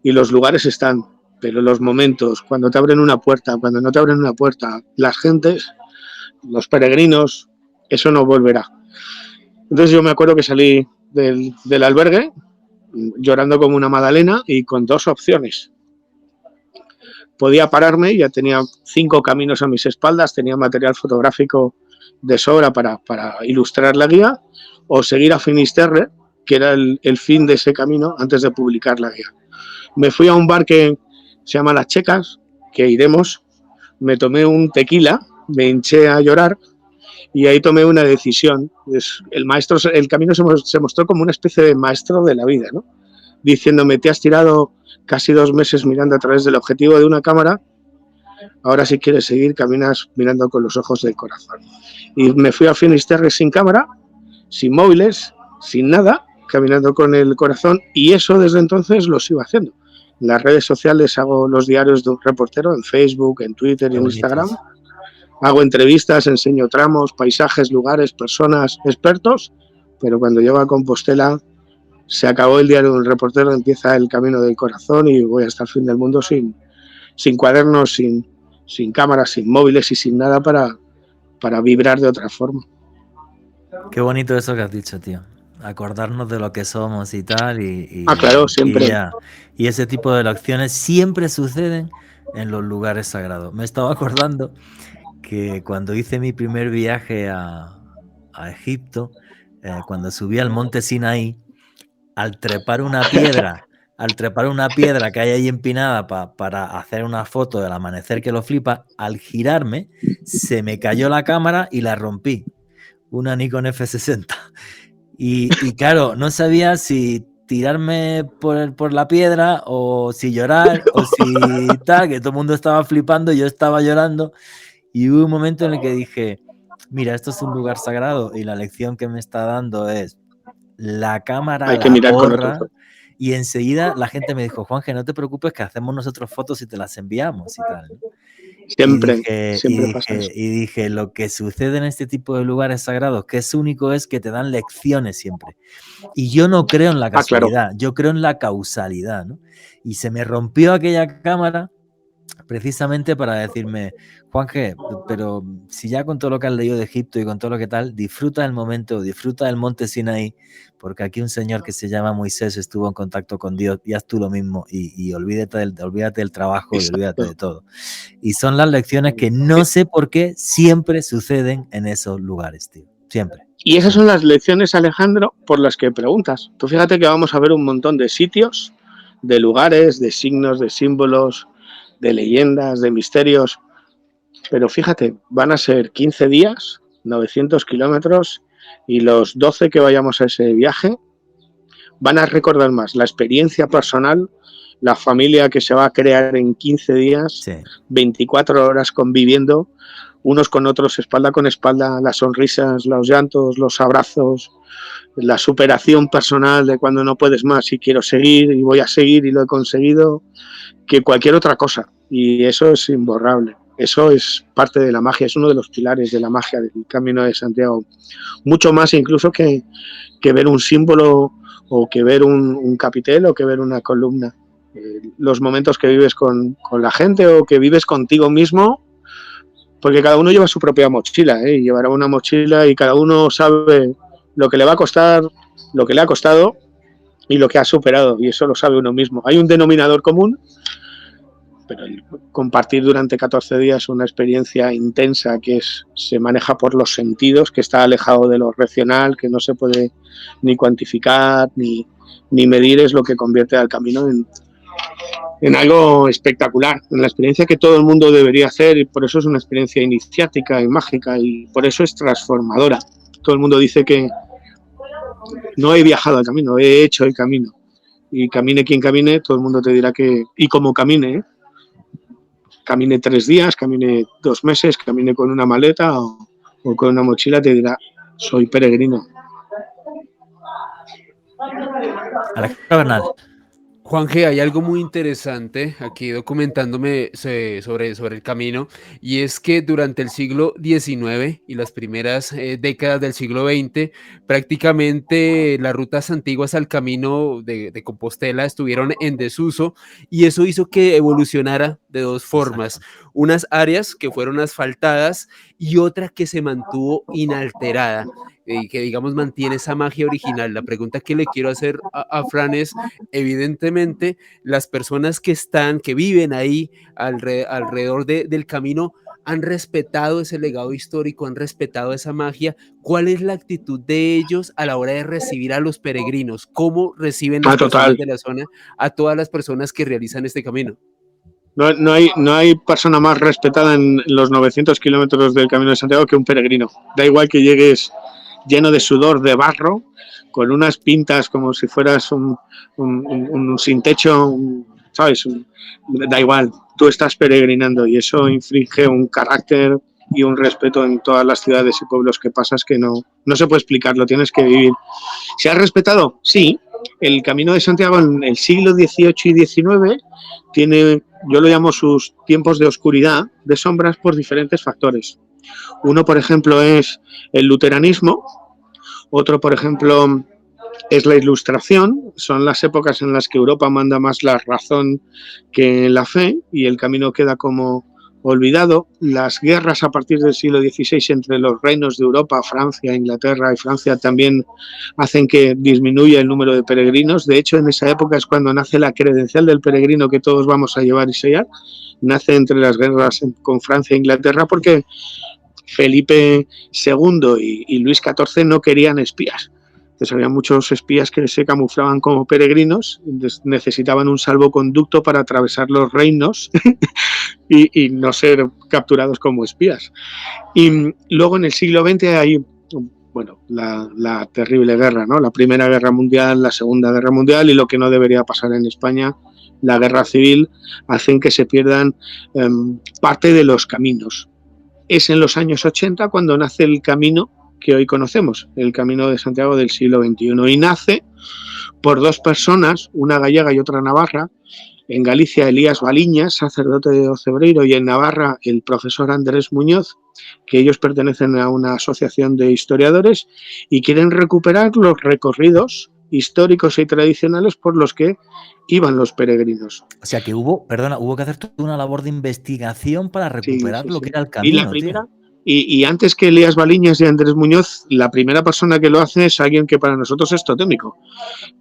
y los lugares están, pero los momentos, cuando te abren una puerta, cuando no te abren una puerta, las gentes, los peregrinos, eso no volverá. Entonces yo me acuerdo que salí del albergue llorando como una magdalena y con 2 opciones. Podía pararme, ya tenía 5 caminos a mis espaldas, tenía material fotográfico de sobra para ilustrar la guía, o seguir a Finisterre, que era el fin de ese camino antes de publicar la guía. Me fui a un bar que se llama Las Checas, que iremos, me tomé un tequila, me hinché a llorar y ahí tomé una decisión. El camino se mostró como una especie de maestro de la vida, ¿no? Diciéndome, te has tirado casi 2 meses mirando a través del objetivo de una cámara, ahora si quieres seguir caminas mirando con los ojos del corazón. Y me fui a Finisterre sin cámara, sin móviles, sin nada, caminando con el corazón, y eso desde entonces lo sigo haciendo. En las redes sociales hago los diarios de un reportero, en Facebook, en Twitter y en Instagram. Hago entrevistas, enseño tramos, paisajes, lugares, personas, expertos, pero cuando llego a Compostela se acabó el diario del reportero, empieza el camino del corazón y voy hasta el fin del mundo sin cuadernos, sin cámaras, sin móviles y sin nada para vibrar de otra forma. Qué bonito eso que has dicho, tío. Acordarnos de lo que somos y tal. Claro, siempre. Y ese tipo de acciones siempre suceden en los lugares sagrados. Me estaba acordando que cuando hice mi primer viaje a Egipto, cuando subí al monte Sinaí, al trepar una piedra que hay ahí empinada para hacer una foto del amanecer que lo flipa, al girarme se me cayó la cámara y la rompí, una Nikon F60, y claro, no sabía si tirarme por la piedra o si llorar o si tal, que todo el mundo estaba flipando, yo estaba llorando, y hubo un momento en el que dije, mira, esto es un lugar sagrado y la lección que me está dando es la cámara, hay que mirar con borra, y enseguida la gente me dijo, Juanje, no te preocupes que hacemos nosotros fotos y te las enviamos y tal. Siempre pasa eso. Y dije, lo que sucede en este tipo de lugares sagrados, que es único, es que te dan lecciones siempre. Y yo no creo en la casualidad, yo creo en la causalidad, ¿no? Y se me rompió aquella cámara precisamente para decirme, Juanje, pero si ya con todo lo que has leído de Egipto y con todo lo que tal, disfruta del momento, disfruta del monte Sinaí, porque aquí un señor que se llama Moisés estuvo en contacto con Dios, y haz tú lo mismo, y olvídate del trabajo y olvídate de todo. Y son las lecciones que no sé por qué siempre suceden en esos lugares, tío, siempre. Y esas son las lecciones, Alejandro, por las que preguntas. Tú fíjate que vamos a ver un montón de sitios, de lugares, de signos, de símbolos, de leyendas, de misterios. Pero fíjate, van a ser 15 días, 900 kilómetros, y los 12 que vayamos a ese viaje van a recordar más la experiencia personal, la familia que se va a crear en 15 días, sí. 24 horas conviviendo, unos con otros, espalda con espalda, las sonrisas, los llantos, los abrazos, la superación personal de cuando no puedes más y quiero seguir y voy a seguir y lo he conseguido, que cualquier otra cosa. Y eso es imborrable. Eso es parte de la magia, es uno de los pilares de la magia del Camino de Santiago. Mucho más incluso que ver un símbolo o que ver un capitel o que ver una columna. Los momentos que vives con la gente o que vives contigo mismo, porque cada uno lleva su propia mochila, llevará una mochila y cada uno sabe lo que le va a costar, lo que le ha costado y lo que ha superado, y eso lo sabe uno mismo. Hay un denominador común, pero compartir durante 14 días una experiencia intensa que se maneja por los sentidos, que está alejado de lo racional, que no se puede ni cuantificar ni medir, es lo que convierte al camino en algo espectacular, en la experiencia que todo el mundo debería hacer, y por eso es una experiencia iniciática y mágica y por eso es transformadora. Todo el mundo dice que no he viajado al camino, he hecho el camino, y camine quien camine, todo el mundo te dirá que, y como camine, camine 3 días, camine 2 meses, camine con una maleta o con una mochila, te dirá, soy peregrino. Alejandro Bernal. Juanje, hay algo muy interesante aquí documentándome sobre el camino, y es que durante el siglo XIX y las primeras décadas del siglo XX, prácticamente las rutas antiguas al camino de Compostela estuvieron en desuso, y eso hizo que evolucionara de dos formas. Exacto. Unas áreas que fueron asfaltadas y otra que se mantuvo inalterada, y que digamos mantiene esa magia original. La pregunta que le quiero hacer a Fran es, evidentemente, las personas que viven ahí alrededor del camino han respetado ese legado histórico, han respetado esa magia. ¿Cuál es la actitud de ellos a la hora de recibir a los peregrinos? ¿Cómo reciben las personas de la zona a todas las personas que realizan este camino? No hay persona más respetada en los 900 kilómetros del Camino de Santiago que un peregrino. Da igual que llegues lleno de sudor, de barro, con unas pintas como si fueras un sin techo, ¿sabes? Da igual, tú estás peregrinando y eso inflige un carácter y un respeto en todas las ciudades y pueblos que pasas que no se puede explicar, lo tienes que vivir. ¿Se ha respetado? Sí. El Camino de Santiago en el siglo XVIII y XIX tiene, yo lo llamo sus tiempos de oscuridad, de sombras, por diferentes factores. Uno, por ejemplo, es el luteranismo, otro, por ejemplo, es la Ilustración, son las épocas en las que Europa manda más la razón que la fe y el camino queda como olvidado. Las guerras a partir del siglo XVI entre los reinos de Europa, Francia, Inglaterra y Francia, también hacen que disminuya el número de peregrinos. De hecho, en esa época es cuando nace la credencial del peregrino que todos vamos a llevar y sellar. Nace entre las guerras con Francia e Inglaterra porque Felipe II y Luis XIV no querían espías. Entonces había muchos espías que se camuflaban como peregrinos, necesitaban un salvoconducto para atravesar los reinos y no ser capturados como espías. Y luego en el siglo XX hay la terrible guerra, ¿no? La Primera Guerra Mundial, la Segunda Guerra Mundial y lo que no debería pasar en España, la guerra civil, hacen que se pierdan parte de los caminos. Es en los años 80 cuando nace el camino que hoy conocemos, el Camino de Santiago del siglo XXI, y nace por 2 personas, una gallega y otra navarra. En Galicia, Elías Baliñas, sacerdote de Ocebreiro, y en Navarra, el profesor Andrés Muñoz, que ellos pertenecen a una asociación de historiadores y quieren recuperar los recorridos históricos y tradicionales por los que iban los peregrinos. O sea que hubo que hacer toda una labor de investigación para recuperar lo que era el Y la camino, primera, tío. y antes que Elías Baliñas y Andrés Muñoz, la primera persona que lo hace es alguien que para nosotros es totémico.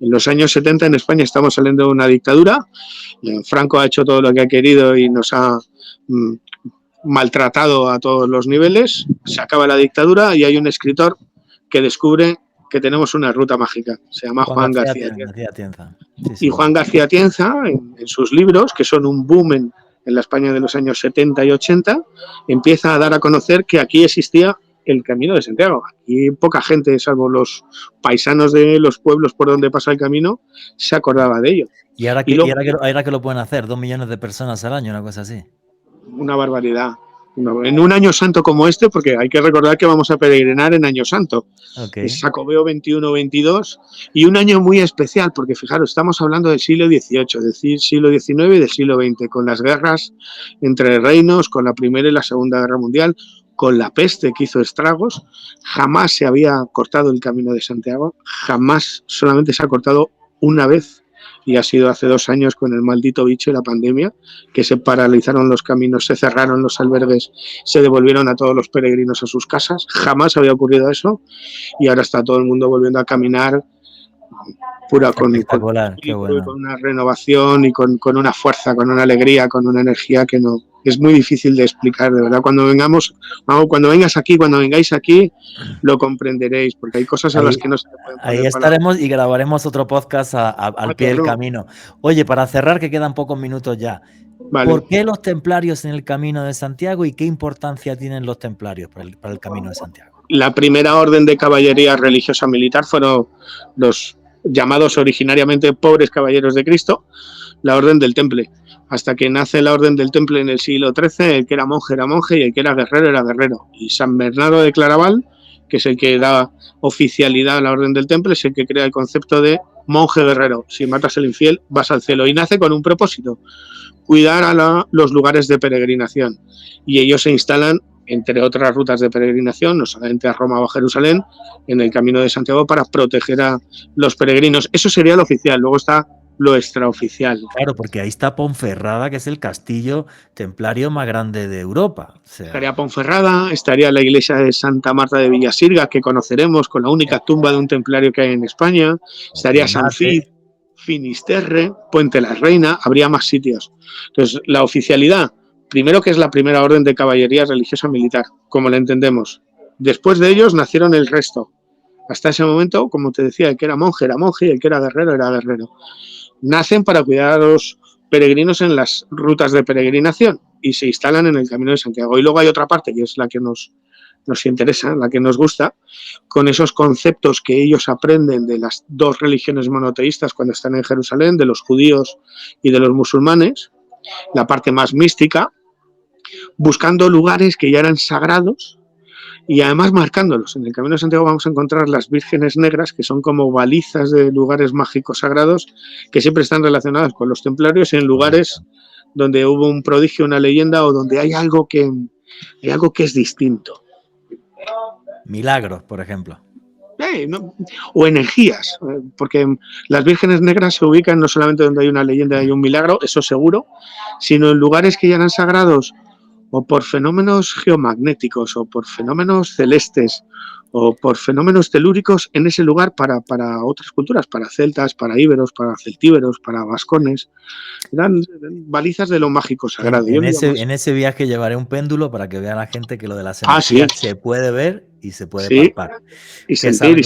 En los años 70 en España estamos saliendo de una dictadura. Franco ha hecho todo lo que ha querido y nos ha maltratado a todos los niveles. Se acaba la dictadura y hay un escritor que descubre que tenemos una ruta mágica. Se llama Juan García Tienza. Sí. Y Juan García Tienza, en sus libros, que son un boom en la España de los años 70 y 80, empieza a dar a conocer que aquí existía el Camino de Santiago. Aquí poca gente, salvo los paisanos de los pueblos por donde pasa el camino, se acordaba de ello. Y ahora que lo pueden hacer, 2 millones de personas al año, una cosa así. Una barbaridad. En un año santo como este, porque hay que recordar que vamos a peregrinar en año santo. Es Jacobeo 21-22 y un año muy especial, porque fijaros, estamos hablando del siglo XVIII, es decir, siglo XIX y del siglo XX, con las guerras entre reinos, con la Primera y la Segunda Guerra Mundial, con la peste que hizo estragos. Jamás se había cortado el Camino de Santiago, jamás, solamente se ha cortado una vez, y ha sido hace 2 años con el maldito bicho y la pandemia, que se paralizaron los caminos, se cerraron los albergues, se devolvieron a todos los peregrinos a sus casas. Jamás había ocurrido eso y ahora está todo el mundo volviendo a caminar pura con una renovación y con una fuerza, con una alegría, con una energía que no es muy difícil de explicar, de verdad. Cuando vengáis aquí, lo comprenderéis, porque hay cosas a las que no se pueden poner. Ahí estaremos y grabaremos otro podcast al pie del camino. Oye, para cerrar, que quedan pocos minutos ya. Vale. ¿Por qué los templarios en el Camino de Santiago y qué importancia tienen los templarios para el Camino de Santiago? La primera orden de caballería religiosa militar fueron los llamados originariamente pobres caballeros de Cristo, la Orden del Temple. Hasta que nace la Orden del Temple en el siglo XIII, el que era monje y el que era guerrero. Y San Bernardo de Claraval, que es el que da oficialidad a la Orden del Temple, es el que crea el concepto de monje guerrero. Si matas al infiel, vas al cielo. Y nace con un propósito: cuidar a los lugares de peregrinación. Y ellos se instalan, entre otras rutas de peregrinación, no solamente a Roma o a Jerusalén, en el Camino de Santiago para proteger a los peregrinos. Eso sería lo oficial. Luego está lo extraoficial. Claro, porque ahí está Ponferrada, que es el castillo templario más grande de Europa. Estaría Ponferrada, estaría la iglesia de Santa Marta de Villasirga, que conoceremos, con la única tumba de un templario que hay en España. Estaría San Cid, Finisterre, Puente la Reina, habría más sitios. Entonces, la oficialidad, primero, que es la primera orden de caballería religiosa militar, como la entendemos. Después de ellos nacieron el resto. Hasta ese momento, como te decía, el que era monje y el que era guerrero. Nacen para cuidar a los peregrinos en las rutas de peregrinación y se instalan en el Camino de Santiago. Y luego hay otra parte, que es la que nos interesa, la que nos gusta, con esos conceptos que ellos aprenden de las 2 religiones monoteístas cuando están en Jerusalén, de los judíos y de los musulmanes, la parte más mística, buscando lugares que ya eran sagrados y además marcándolos. En el Camino de Santiago vamos a encontrar las vírgenes negras, que son como balizas de lugares mágicos sagrados que siempre están relacionados con los templarios, en lugares donde hubo un prodigio, una leyenda, o donde hay algo que es distinto. Milagros, por ejemplo. O energías, porque las vírgenes negras se ubican no solamente donde hay una leyenda y un milagro, eso seguro, sino en lugares que ya eran sagrados o por fenómenos geomagnéticos o por fenómenos celestes o por fenómenos telúricos en ese lugar para otras culturas, para celtas, para íberos, para celtíberos, para vascones. Eran balizas de lo mágico sagrado. En ese viaje llevaré un péndulo para que vea la gente que lo de las energías se puede ver y se puede palpar. Y sentir.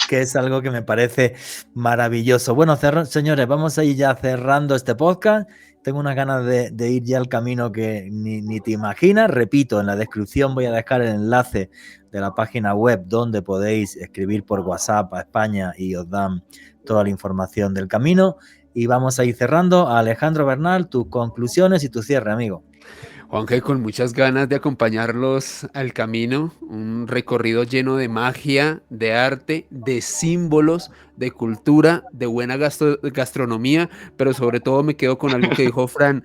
Que es algo que me parece maravilloso. Bueno, señores, vamos a ir ya cerrando este podcast. Tengo unas ganas de ir ya al camino que ni te imaginas. Repito, en la descripción voy a dejar el enlace de la página web donde podéis escribir por WhatsApp a España y os dan toda la información del camino. Y vamos a ir cerrando. Alejandro Bernal, tus conclusiones y tu cierre, amigo. Juanje, con muchas ganas de acompañarlos al camino, un recorrido lleno de magia, de arte, de símbolos, de cultura, de buena gastronomía, pero sobre todo me quedo con algo que dijo Fran,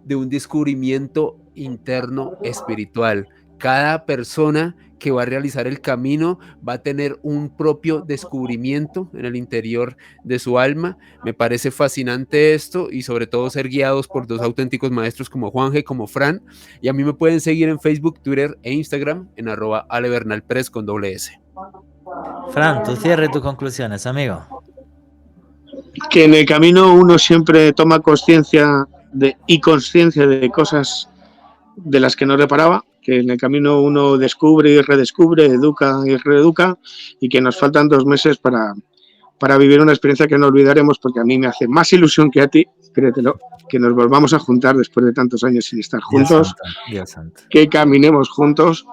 de un descubrimiento interno espiritual. Cada persona que va a realizar el camino va a tener un propio descubrimiento en el interior de su alma. Me parece fascinante esto y sobre todo ser guiados por dos auténticos maestros como Juanje, como Fran. Y a mí me pueden seguir en Facebook, Twitter e Instagram en @alebernalpress con doble S. Fran, tu cierre, tus conclusiones, amigo. Que en el camino uno siempre toma conciencia y conciencia de cosas de las que no reparaba, que en el camino uno descubre y redescubre, educa y reeduca, y que nos faltan 2 meses para vivir una experiencia que no olvidaremos, porque a mí me hace más ilusión que a ti, créetelo, que nos volvamos a juntar después de tantos años sin estar juntos, Dios santo. que caminemos juntos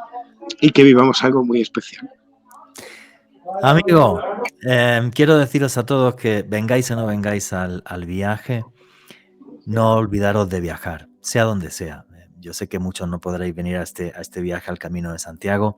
y que vivamos algo muy especial. Amigo, quiero deciros a todos que vengáis o no vengáis al viaje, no olvidaros de viajar, sea donde sea. Yo sé que muchos no podréis venir a este viaje al Camino de Santiago,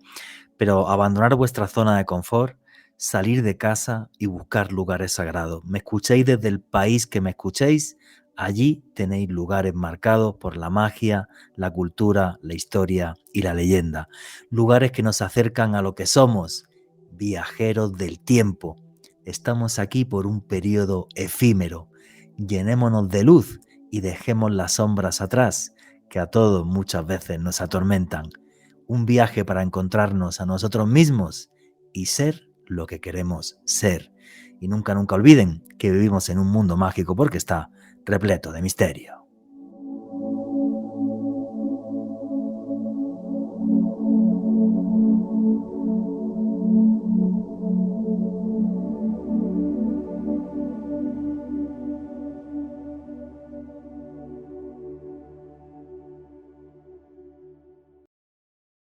pero abandonar vuestra zona de confort, salir de casa y buscar lugares sagrados. Me escuchéis desde el país que me escuchéis, allí tenéis lugares marcados por la magia, la cultura, la historia y la leyenda. Lugares que nos acercan a lo que somos, viajeros del tiempo. Estamos aquí por un periodo efímero. Llenémonos de luz y dejemos las sombras atrás, que a todos muchas veces nos atormentan. Un viaje para encontrarnos a nosotros mismos y ser lo que queremos ser. Y nunca olviden que vivimos en un mundo mágico porque está repleto de misterio.